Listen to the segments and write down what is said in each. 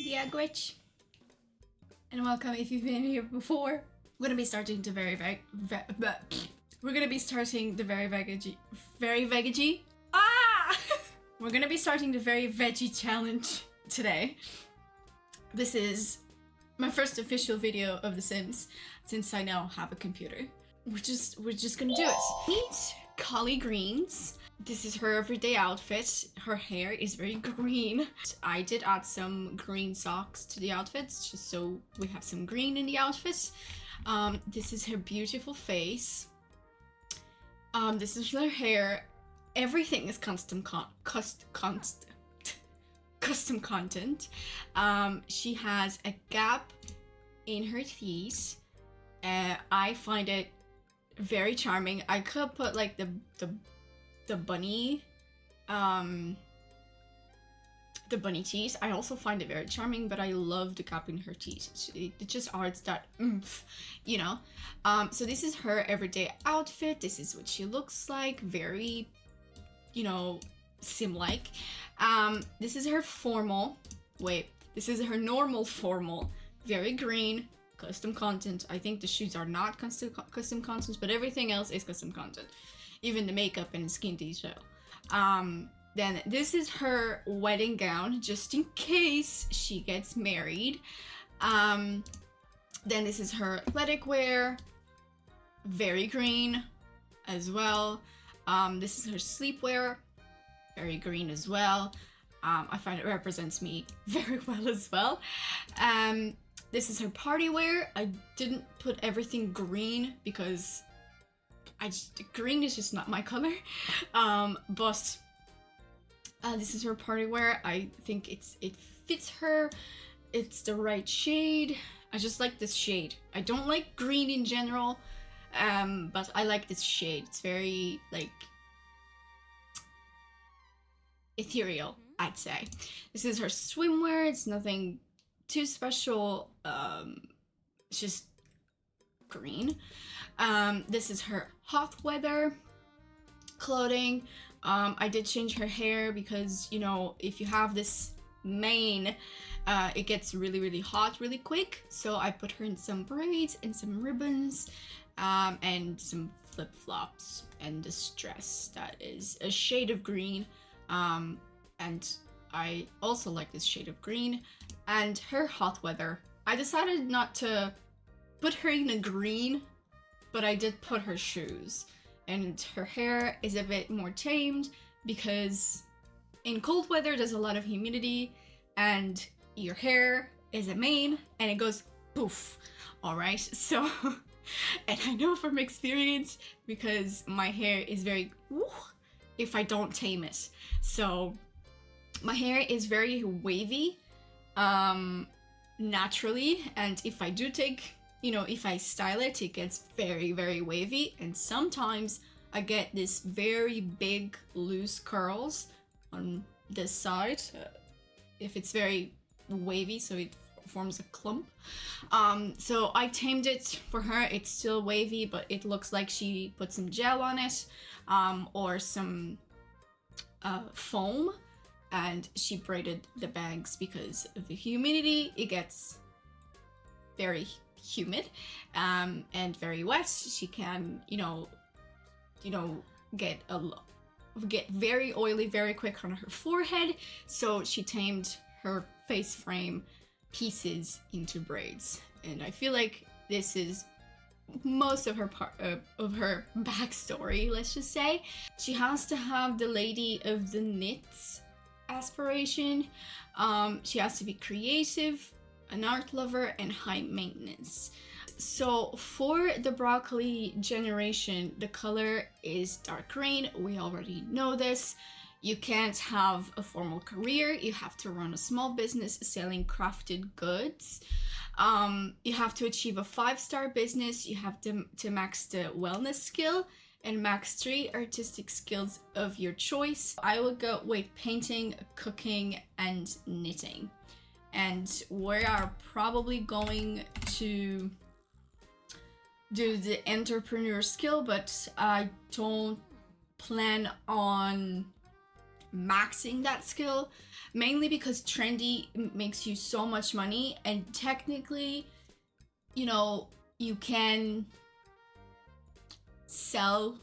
the Egg Witch, and welcome if you've been here before. We're gonna be starting the very veggie. We're gonna be starting the very veggie challenge today. This is my first official video of The Sims since I now have a computer. We're just gonna do it. Meet Cali greens. This is her everyday outfit. Her hair is very green. I did add some green socks to the outfits just so we have some green in the outfit. This is her beautiful face. This is her hair. Everything is custom content. She has a gap in her teeth. I find it very charming. I could put like the bunny teeth. I also find it very charming, but I love the gap in her teeth. It just adds that oomph, you know. So this is her everyday outfit. This is what she looks like, very, you know, sim-like. This is her formal. This is her normal formal, very green, custom content. I think the shoes are not custom content, but everything else is custom content. Even the makeup and skin detail. Then this is her wedding gown, just in case she gets married. Then this is her athletic wear, very green as well. This is her sleepwear, very green as well. I find it represents me very well as well. This is her party wear. I didn't put everything green because green is just not my color. But this is her party wear. I think it fits her. It's the right shade. I just like this shade. I don't like green in general, but I like this shade. It's very like ethereal, I'd say. This is her swimwear. It's nothing too special. It's just green. This is her hot weather clothing. I did change her hair because, you know, if you have this mane, it gets really hot really quick. So I put her in some braids and some ribbons, and some flip-flops and this dress that is a shade of green. And I also like this shade of green. And her hot weather, I decided not to put her in a green, but I did put her shoes. And her hair is a bit more tamed because in cold weather there's a lot of humidity and your hair is a mane and it goes poof. Alright, so and I know from experience because my hair is very if I don't tame it. So my hair is very wavy naturally, and if I do take, you know, if I style it, it gets very wavy, and sometimes I get this very big loose curls on this side if it's very wavy, so it forms a clump. So I tamed it for her. It's still wavy, but it looks like she put some gel on it, or some foam, and she braided the bangs because of the humidity. It gets very humid and very wet. She can, you know, get very oily very quick on her forehead. So she tamed her face frame pieces into braids, and I feel like this is most of her her backstory. Let's just say she has to have the lady of the knits aspiration. She has to be creative, an art lover, and high maintenance. So for the broccoli generation, the color is dark green. We already know this. You can't have a formal career. You have to run a small business selling crafted goods. You have to achieve a 5-star business. You have to max the wellness skill and max 3 artistic skills of your choice. I would go with painting, cooking, and knitting. And we are probably going to do the entrepreneur skill, but I don't plan on maxing that skill, mainly because trendy makes you so much money, and technically, you know, you can sell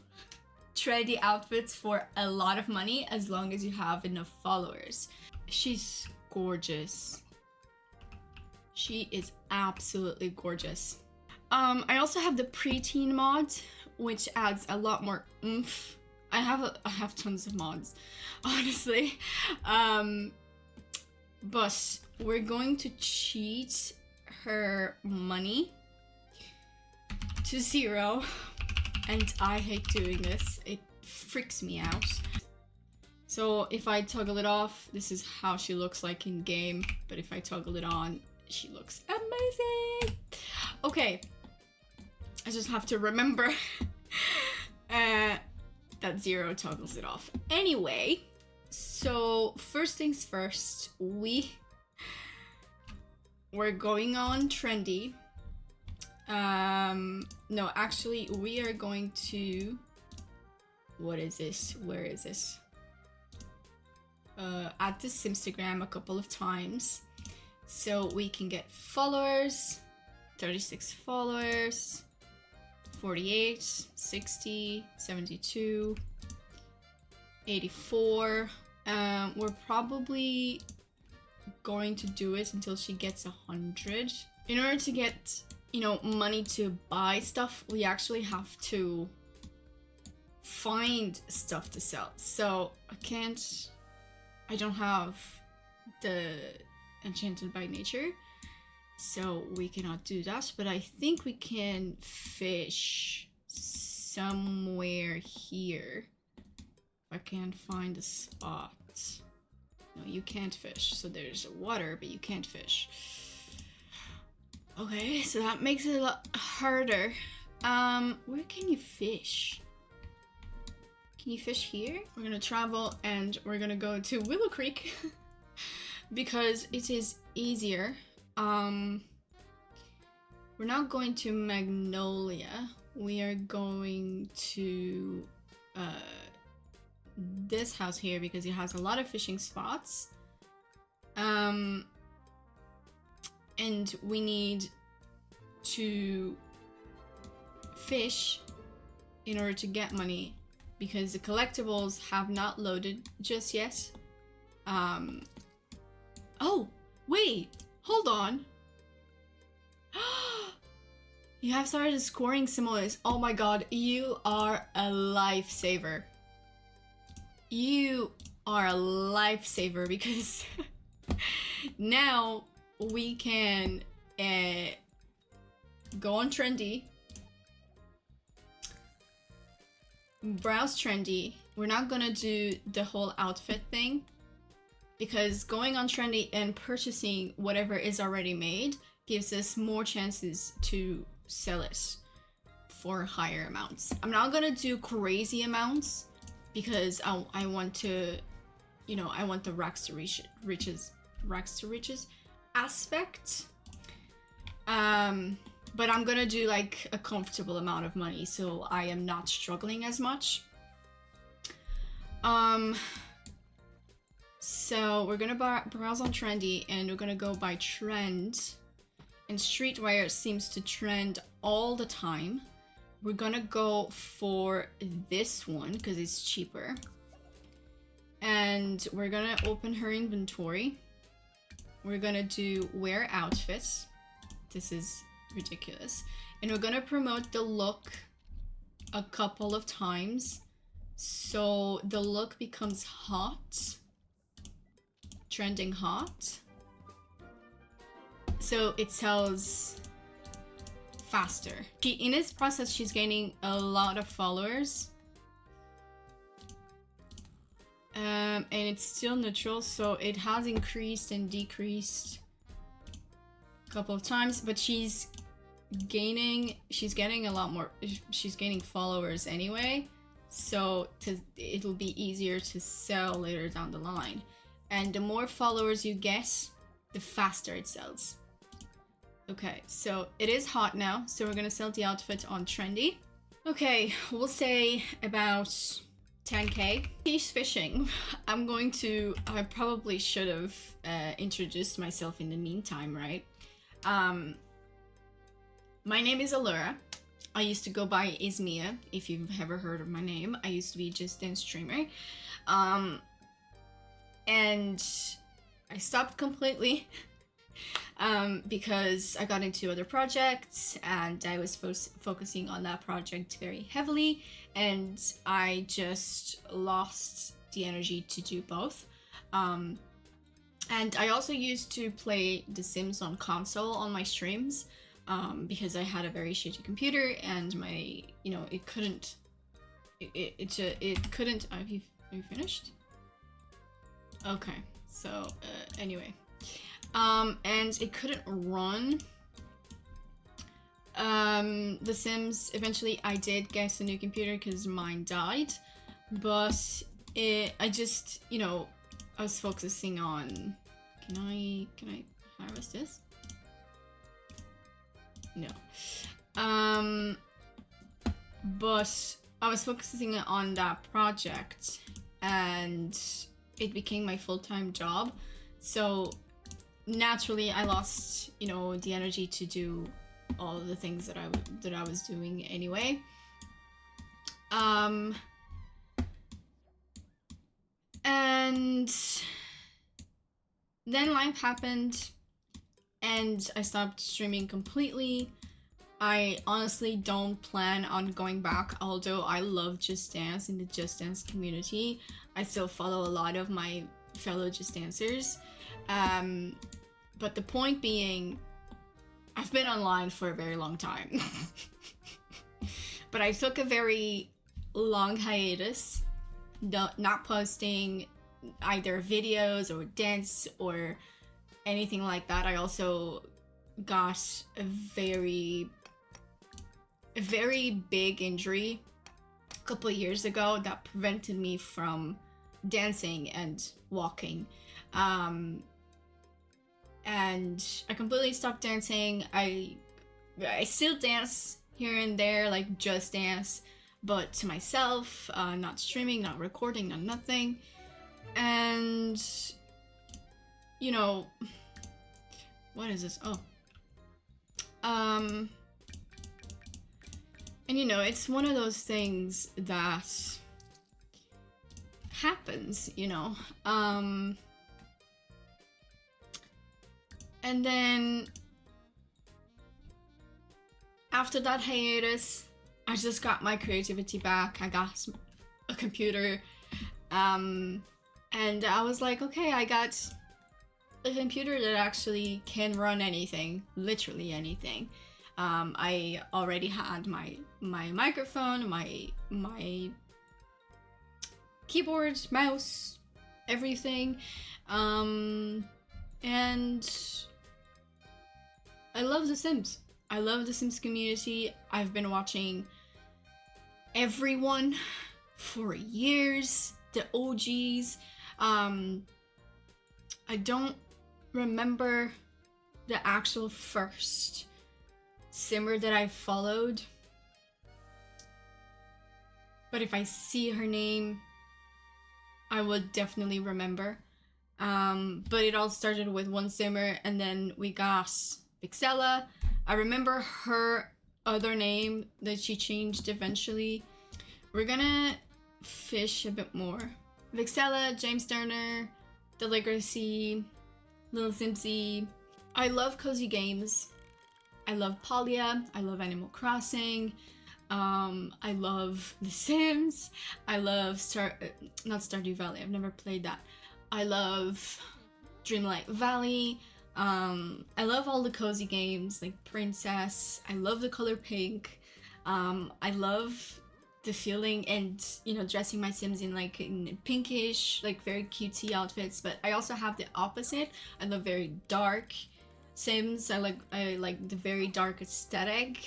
trendy outfits for a lot of money as long as you have enough followers. She's gorgeous. She is absolutely gorgeous. I also have the preteen mod, which adds a lot more oomph. I have tons of mods, honestly. But we're going to cheat her money to 0. And I hate doing this. It freaks me out. So if I toggle it off, this is how she looks like in game. But if I toggle it on, she looks amazing. Okay. I just have to remember that 0 toggles it off. Anyway, so first things first, we're going on trendy. No, actually, we are going to... What is this? Where is this? Add this Instagram a couple of times so we can get followers. 36 followers. 48, 60, 72, 84. We're probably going to do it until she gets 100. In order to get, you know, money to buy stuff, we actually have to find stuff to sell. So I don't have the enchanted by nature, so we cannot do that, but I think we can fish somewhere here. If I can't find a spot. No, you can't fish. So there's water, but you can't fish. Okay, so that makes it a lot harder. Where can you fish? Can you fish here? We're gonna travel and we're gonna go to Willow Creek because it is easier. We're not going to Magnolia. We are going to this house here because it has a lot of fishing spots. And we need to fish in order to get money because the collectibles have not loaded just yet. Oh, wait, hold on. You have started scoring simoleons. Oh my god, you are a lifesaver. You are a lifesaver because now we can go on trendy, browse trendy. We're not gonna do the whole outfit thing because going on trendy and purchasing whatever is already made gives us more chances to sell it for higher amounts. I'm not gonna do crazy amounts because I want to, you know, I want the rags to riches aspect. But I'm gonna do like a comfortable amount of money so I am not struggling as much. So we're gonna browse on trendy and we're gonna go by trend. And streetwear seems to trend all the time. We're gonna go for this one because it's cheaper. And we're gonna open her inventory. We're gonna do wear outfits. This is ridiculous. And we're gonna promote the look a couple of times so the look becomes hot. Trending hot. So it sells faster. In this process, she's gaining a lot of followers. And it's still neutral, so it has increased and decreased a couple of times, but she's getting a lot more, she's gaining followers anyway, so it'll be easier to sell later down the line. And the more followers you get, the faster it sells. Okay, so it is hot now, so we're gonna sell the outfit on trendy. Okay, we'll say about 10k. Fish fishing. I probably should have introduced myself in the meantime, right? My name is Allura. I used to go by Ismia, if you've ever heard of my name. I used to be a Just Dance streamer. And I stopped completely because I got into other projects and I was focusing on that project very heavily, and I just lost the energy to do both. And I also used to play The Sims on console on my streams because I had a very shitty computer and my, it couldn't. It couldn't. Have you finished? Okay. So anyway, and it couldn't run The Sims. Eventually, I did get a new computer because mine died, but I just, I was focusing on. Can I harvest this? No. But I was focusing on that project, and it became my full-time job. So naturally, I lost, the energy to do all of the things that I was doing anyway. And then life happened, and I stopped streaming completely. I honestly don't plan on going back, although I love Just Dance in the Just Dance community. I still follow a lot of my fellow Just Dancers. But the point being, I've been online for a very long time. But I took a very long hiatus, not posting either videos or dance or anything like that. I also got a very big injury a couple of years ago that prevented me from dancing and walking. And I completely stopped dancing. I still dance here and there, like Just Dance, but to myself, not streaming, not recording, not nothing. And what is this? Oh. And it's one of those things that happens, and then after that hiatus, I just got my creativity back. I got a computer, and I was like, okay, I got a computer that actually can run anything, literally anything. I already had my microphone, my keyboard, mouse, everything, and I love The Sims. I love The Sims community. I've been watching everyone for years, the OGs. I don't remember the actual first Simmer that I followed, but if I see her name, I would definitely remember. But it all started with one Simmer, and then we got Vixella. I remember her other name that she changed eventually. We're gonna fish a bit more. Vixella, James Turner, The Legacy, Little Simpsy. I love cozy games. I love Polia. I love Animal Crossing. I love The Sims. I love not Stardew Valley. I've never played that. I love Dreamlight Valley. I love all the cozy games like Princess. I love the color pink. I love the feeling and dressing my Sims in pinkish, like very cutesy outfits. But I also have the opposite. I love very dark Sims. I like the very dark aesthetic,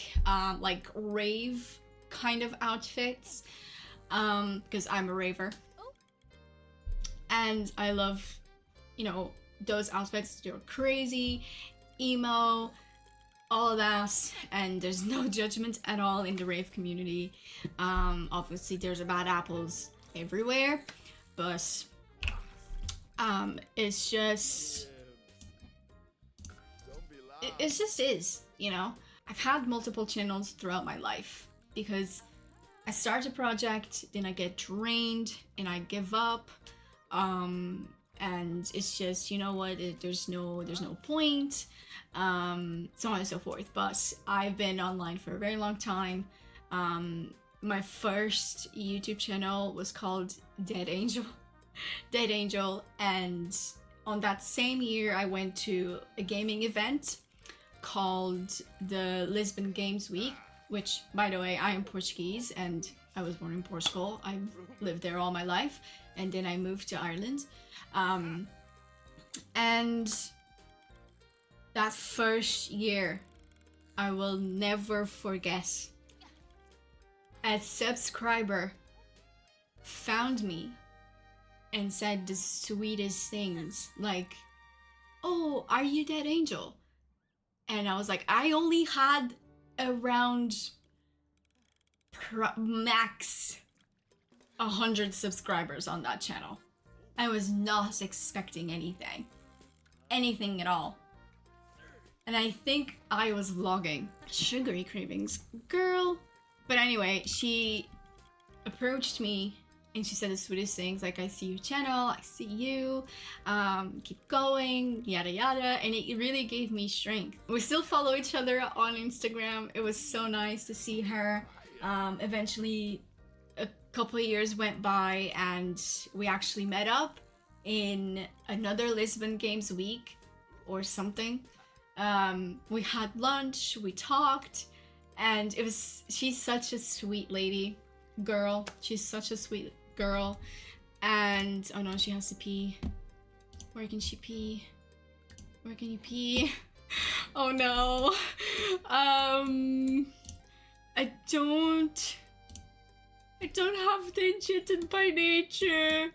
like rave kind of outfits, because I'm a raver, and I love, those outfits. They're crazy, emo, all of that, and there's no judgment at all in the rave community. Obviously, there's bad apples everywhere, but it's just it just is, you know. I've had multiple channels throughout my life because I start a project, then I get drained and I give up, and it's just, you know what, there's no point, so on and so forth. But I've been online for a very long time. My first YouTube channel was called Dead Angel. Dead Angel, and on that same year I went to a gaming event called the Lisbon Games Week, which, by the way, I am Portuguese and I was born in Portugal. I've lived there all my life, and then I moved to Ireland. And that first year, I will never forget. A subscriber found me and said the sweetest things, like, "Oh, are you Dead Angel?" And I was like, I only had around max 100 subscribers on that channel. I was not expecting anything at all. And I think I was vlogging. Sugary cravings, girl. But anyway, she approached me and she said the sweetest things, like, "I see your channel, I see you, keep going, yada yada," and it really gave me strength. We still follow each other on Instagram. It was so nice to see her. Eventually, a couple of years went by and we actually met up in another Lisbon Games Week or something. We had lunch, we talked, and she's such a sweet lady. Girl, she's such a sweet girl. And oh no, she has to pee. Where can she pee? Where can you pee? Oh no. I don't have the enchanted by nature.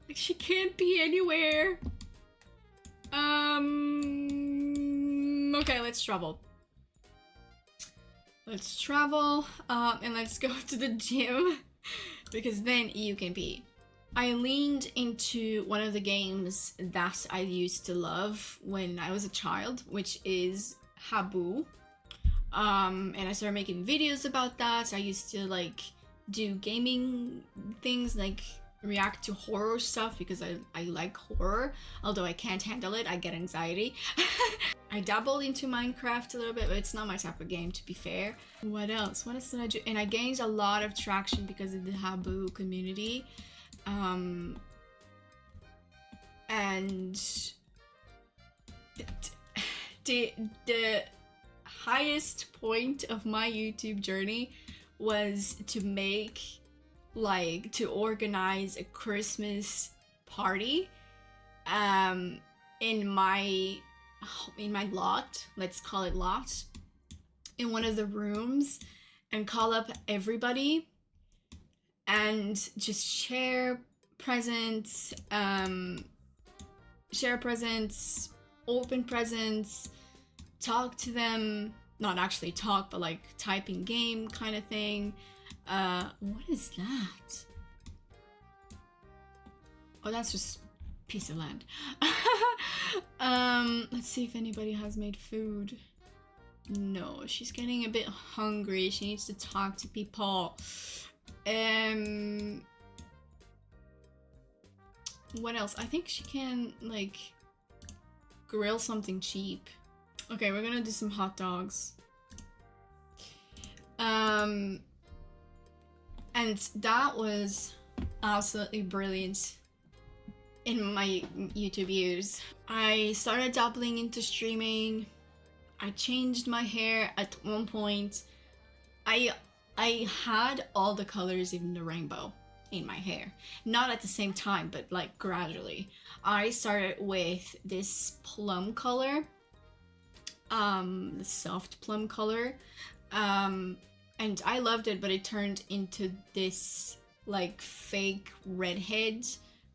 Like, she can't be anywhere. Okay, let's travel. Let's travel, and let's go to the gym, because then you can pee. I leaned into one of the games that I used to love when I was a child, which is Haboo. And I started making videos about that. I used to, like, do gaming things, like react to horror stuff, because I like horror, although I can't handle it. I get anxiety. I dabbled into Minecraft a little bit, but it's not my type of game, to be fair. What else? What else did I do? And I gained a lot of traction because of the Haboo community. And the highest point of my YouTube journey was to organize a Christmas party in my lot, let's call it lot, in one of the rooms, and call up everybody and just share presents, open presents, talk to them, not actually talk, but like type in game kind of thing. What is that? Oh, that's just a piece of land. Let's see if anybody has made food. No, she's getting a bit hungry. She needs to talk to people. What else? I think she can, like, grill something cheap. Okay, we're gonna do some hot dogs. And that was absolutely brilliant in my YouTube years. I started dabbling into streaming. I changed my hair at one point. I had all the colors in the rainbow in my hair. Not at the same time, but like gradually. I started with this plum color, the soft plum color, and I loved it, but it turned into this like fake redhead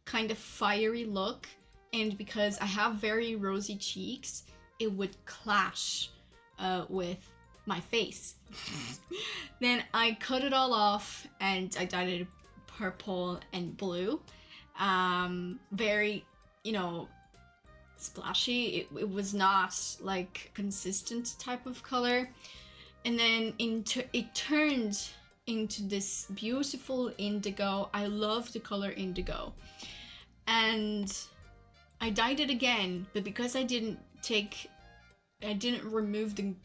kind of fiery look, and because I have very rosy cheeks, it would clash with my face. Then I cut it all off and I dyed it purple and blue. Very, you know, splashy. It was not like consistent type of color. And then it turned into this beautiful indigo. I love the color indigo. And I dyed it again, but because I didn't remove the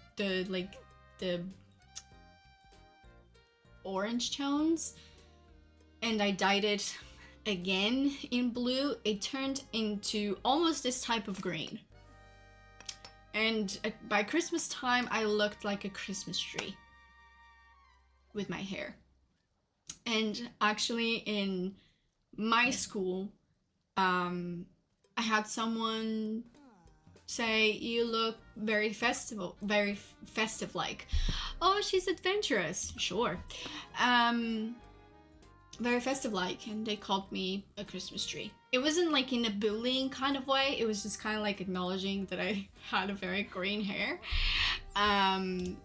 orange tones, and I dyed it again in blue, it turned into almost this type of green. And by Christmas time, I looked like a Christmas tree with my hair. And actually in my school, I had someone say, you look very festive like. Oh, she's adventurous. Sure. Very festive like, and they called me a Christmas tree. It wasn't like in a bullying kind of way, it was just kind of like acknowledging that I had a very green hair. And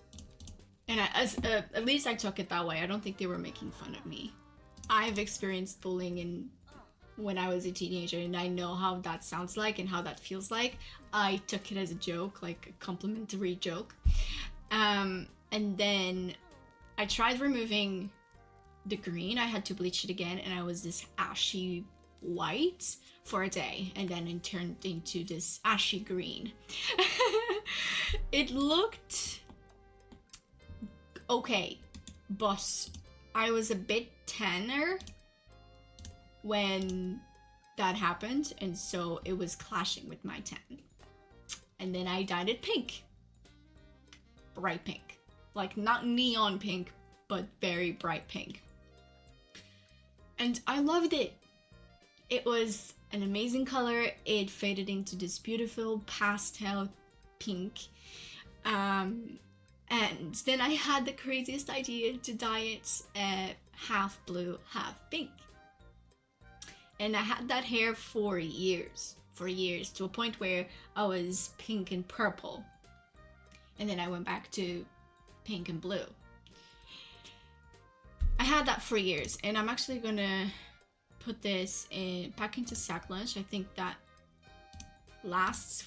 at least I took it that way. I don't think they were making fun of me. I've experienced bullying when I was a teenager, and I know how that sounds like and how that feels like. I took it as a joke, like a complimentary joke. And then I tried removing the green. I had to bleach it again, and I was this ashy white for a day, and then it turned into this ashy green. It looked okay, but I was a bit tanner when that happened, and so it was clashing with my tan. And then I dyed it pink. Bright pink. Like not neon pink, but very bright pink. And I loved it. It was an amazing color. It faded into this beautiful pastel pink. And then I had the craziest idea to dye it half blue, half pink. And I had that hair for years, to a point where I was pink and purple. And then I went back to pink and blue. I had that for years, and I'm actually gonna put this back into sack lunch. I think that lasts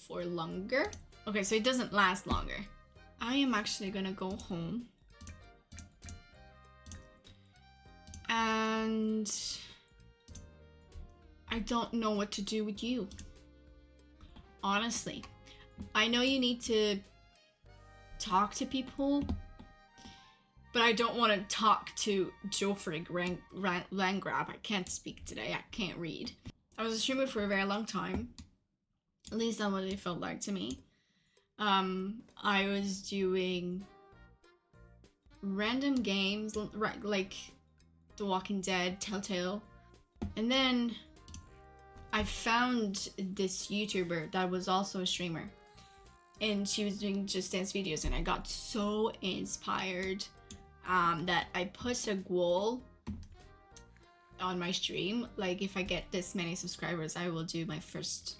for longer. Okay, so it doesn't last longer. I am actually gonna go home and I don't know what to do with you. Honestly, I know you need to talk to people, but I don't want to talk to Geoffrey Landgrab. I can't speak today. I can't read. I was a streamer for a very long time. At least that's what it felt like to me. I was doing random games like The Walking Dead, Telltale. And then I found this YouTuber that was also a streamer. And she was doing Just Dance videos, and I got so inspired that I put a goal on my stream. Like, if I get this many subscribers, I will do my first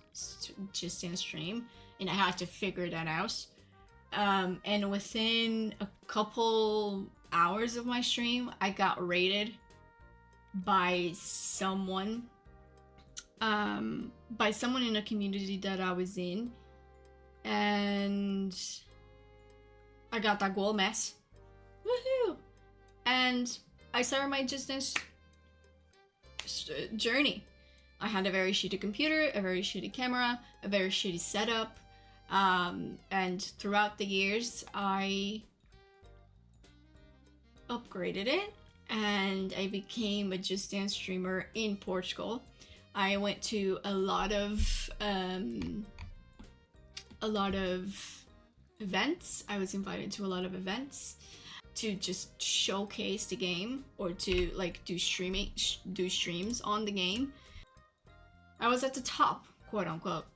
Just Dance stream. And I had to figure that out. And within a couple hours of my stream, I got rated by someone in a community that I was in. And I got that goal mess. Woohoo! And I started my Just Dance journey. I had a very shitty computer, a very shitty camera, a very shitty setup. And throughout the years, I upgraded it, and I became a Just Dance streamer in Portugal. I went to a lot of events. I was invited to a lot of events to just showcase the game, or to like do streams on the game. I was at the top, quote unquote.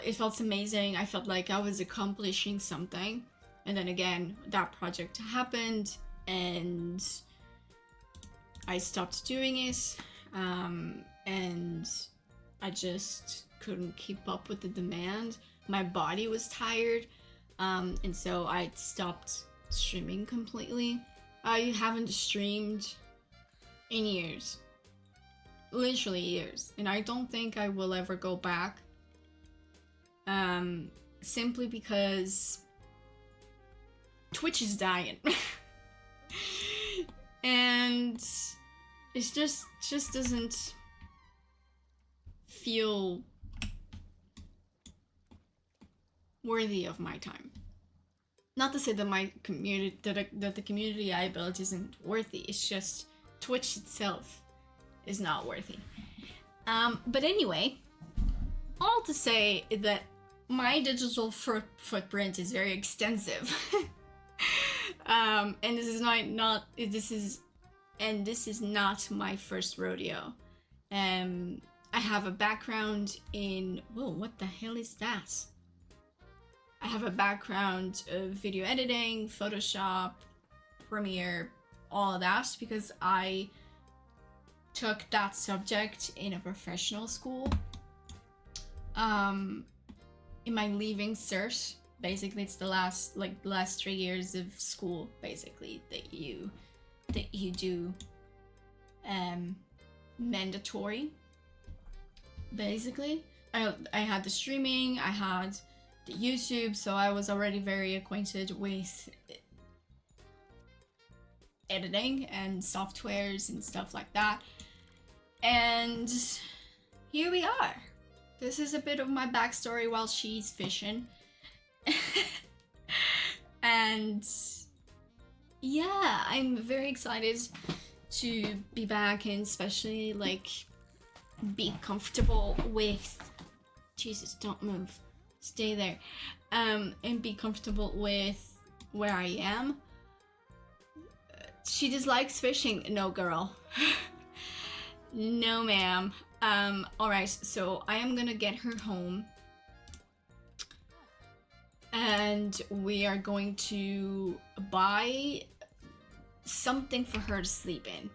It felt amazing. I felt like I was accomplishing something. And then again, that project happened and I stopped doing it. And I just couldn't keep up with the demand. My body was tired. And so I stopped streaming completely. I haven't streamed in years. Literally years. And I don't think I will ever go back. Simply because Twitch is dying. And it just doesn't feel worthy of my time. Not to say that my community, that the community I built isn't worthy. It's just Twitch itself is not worthy. But anyway, all to say that my digital footprint is very extensive. And this is not my first rodeo. I have a background in, whoa, what the hell is that? I have a background of video editing, Photoshop, Premiere, all of that, because I took that subject in a professional school. In my leaving cert, basically it's the last 3 years of school, basically, that you do mandatory. Basically, I had the streaming, I had the YouTube, so I was already very acquainted with editing and softwares and stuff like that. And here we are. This is a bit of my backstory while she's fishing. And yeah, I'm very excited to be back, and especially like be comfortable with, Jesus, don't move, stay there, and be comfortable with where I am. She dislikes fishing. No, girl. No, ma'am. Alright, so I am gonna get her home, and we are going to buy something for her to sleep in.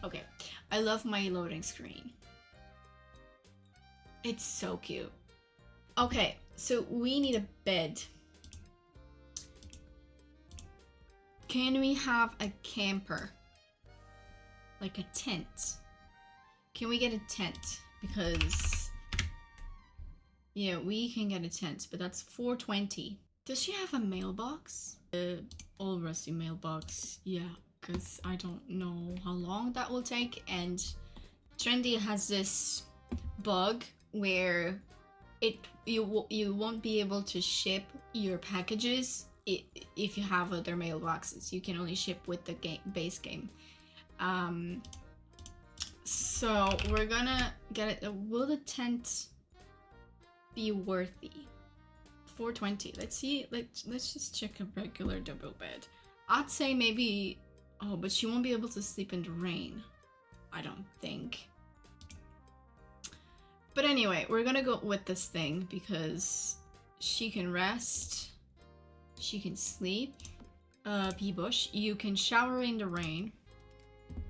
Okay, I love my loading screen. It's so cute. Okay, so we need a bed. Can we have a camper? Like a tent? Can we get a tent? Because yeah, we can get a tent, but that's $4.20. Does she have a mailbox? Old rusty mailbox. Yeah, because I don't know how long that will take. And Trendy has this bug where you won't be able to ship your packages if you have other mailboxes. You can only ship with the base game. So we're gonna get it. Will the tent be worthy? $4.20. Let's see. Let's just check a regular double bed. I'd say maybe. Oh, but she won't be able to sleep in the rain, I don't think. But anyway, we're gonna go with this thing because she can rest, she can sleep. P-Bush, you can shower in the rain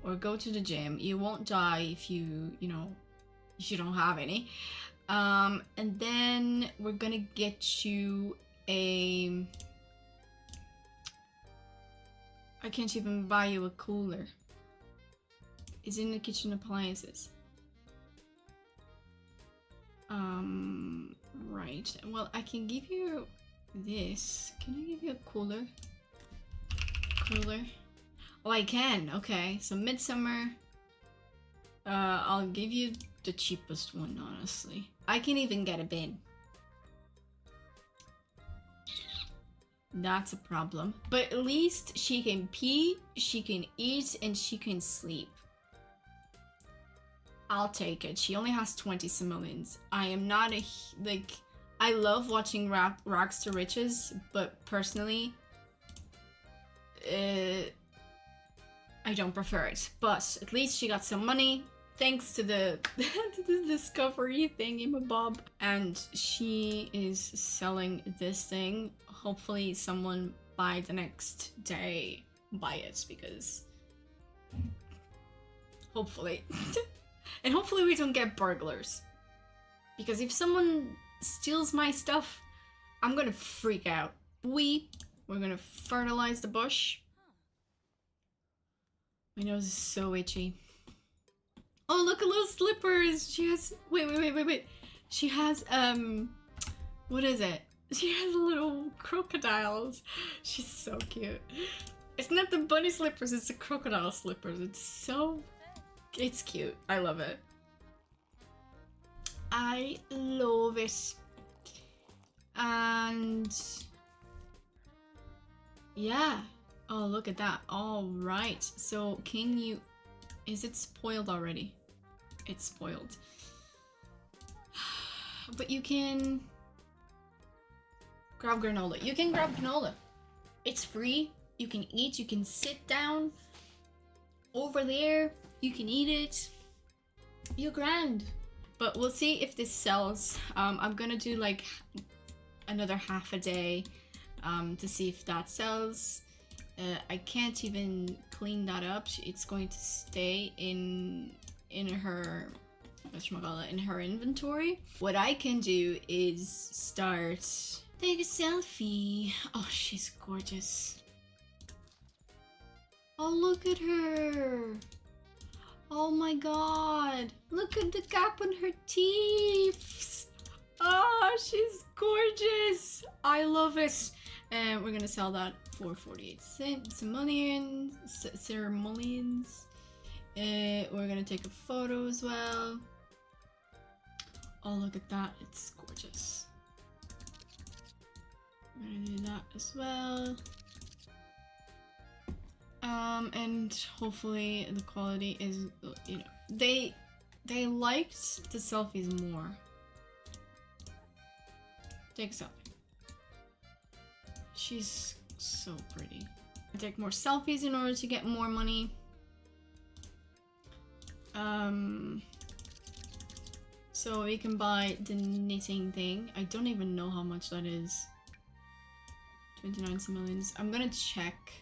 or go to the gym. You won't die if you don't have any. And then we're gonna get you a... I can't even buy you a cooler. It's in the kitchen appliances. Right. Well, I can give you this. Can I give you a cooler? Cooler? Oh, I can. Okay. So Midsummer. I'll give you the cheapest one, honestly. I can even get a bin. That's a problem. But at least she can pee, she can eat, and she can sleep. I'll take it. She only has 20 simoleons. I am not a... like... I love watching Rags to Riches, but personally... I don't prefer it. But at least she got some money. Thanks to the, to the discovery thingamabob. And she is selling this thing. Hopefully someone by the next day buy it, because... hopefully. And hopefully we don't get burglars. Because if someone steals my stuff, I'm gonna freak out. We're gonna fertilize the bush. My nose is so itchy. Oh, look at little slippers. She has, wait. She has, what is it? She has little crocodiles. She's so cute. It's not the bunny slippers, it's the crocodile slippers. It's cute. I love it. I love it. And yeah. Oh, look at that. All right. So can you, is it spoiled already? It's spoiled. But you can grab granola. You can grab granola. It's free. You can eat. You can sit down over there. You can eat it. You're grand. But we'll see if this sells. I'm gonna do like another half a day to see if that sells. I can't even clean that up. It's going to stay in her, whatchamacallit, in her inventory. What I can do is start, take a selfie. Oh, she's gorgeous. Oh, look at her. Oh my god. Look at the gap on her teeth. Oh, she's gorgeous. I love it. And we're gonna sell that for 48 simoleons. We're gonna take a photo as well. Oh, look at that. It's gorgeous. We're gonna do that as well. And hopefully the quality is, you know, they liked the selfies more. Take a selfie. She's so pretty. I take more selfies in order to get more money. So we can buy the knitting thing. I don't even know how much that is. 29 simoleons. I'm gonna check.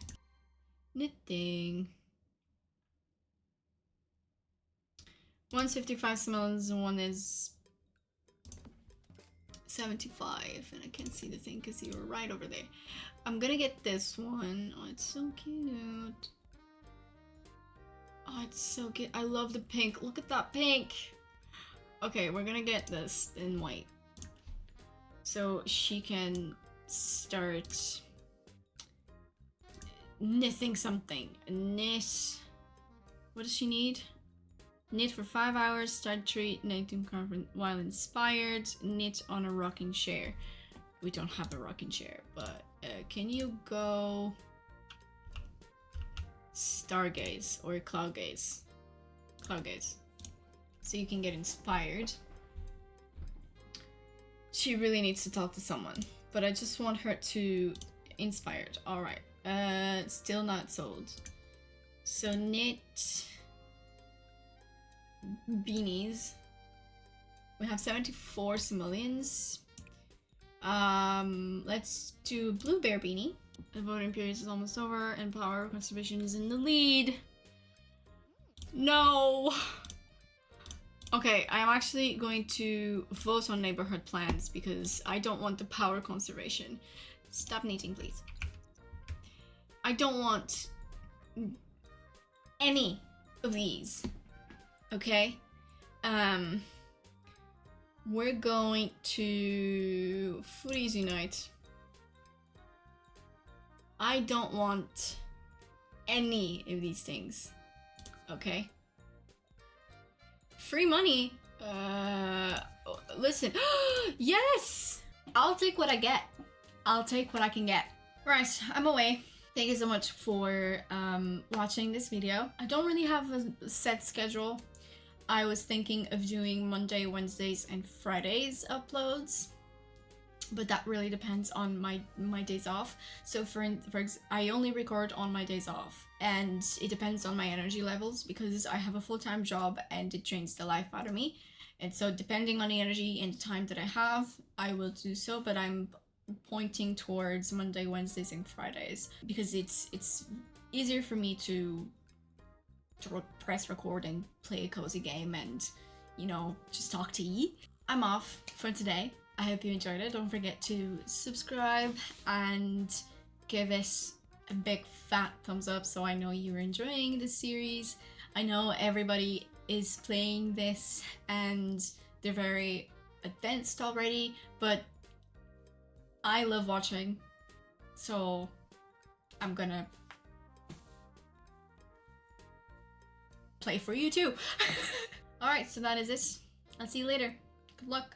Knitting. 1's 55 simoleons and one is 75, and I can't see the thing because you were right over there. I'm gonna get this one. Oh, it's so cute. Oh, it's so cute. I love the pink. Look at that pink. Okay, we're gonna get this in white so she can start knitting something. Knit. What does she need? Knit for 5 hours, start treat, knitting carpet while inspired, knit on a rocking chair. We don't have a rocking chair, but can you go stargaze or cloud gaze? Cloud gaze. So you can get inspired. She really needs to talk to someone, but I just want her to inspired. All right. Still not sold. So knit beanies. We have 74 simoleons. Let's do blue bear beanie. The voting period is almost over and power conservation is in the lead. No. Okay, I am actually going to vote on neighborhood plans because I don't want the power conservation. Stop knitting, please. I don't want any of these. Okay? We're going to Foodies Unite. I don't want any of these things. Okay? Free money? Listen. Yes! I'll take what I get. I'll take what I can get. Right, I'm away. Thank you so much for watching this video. I don't really have a set schedule. I was thinking of doing Monday, Wednesdays, and Fridays uploads, but that really depends on my days off. So I only record on my days off, and it depends on my energy levels because I have a full-time job and it drains the life out of me. And so depending on the energy and the time that I have, I will do so, but I'm pointing towards Monday, Wednesdays, and Fridays because it's easier for me to press record and play a cozy game and, you know, just talk to you. I'm off for today. I hope you enjoyed it. Don't forget to subscribe and give it a big fat thumbs up so I know you're enjoying this series. I know everybody is playing this and they're very advanced already, but I love watching, so I'm gonna play for you too. Alright, so that is it. I'll see you later. Good luck.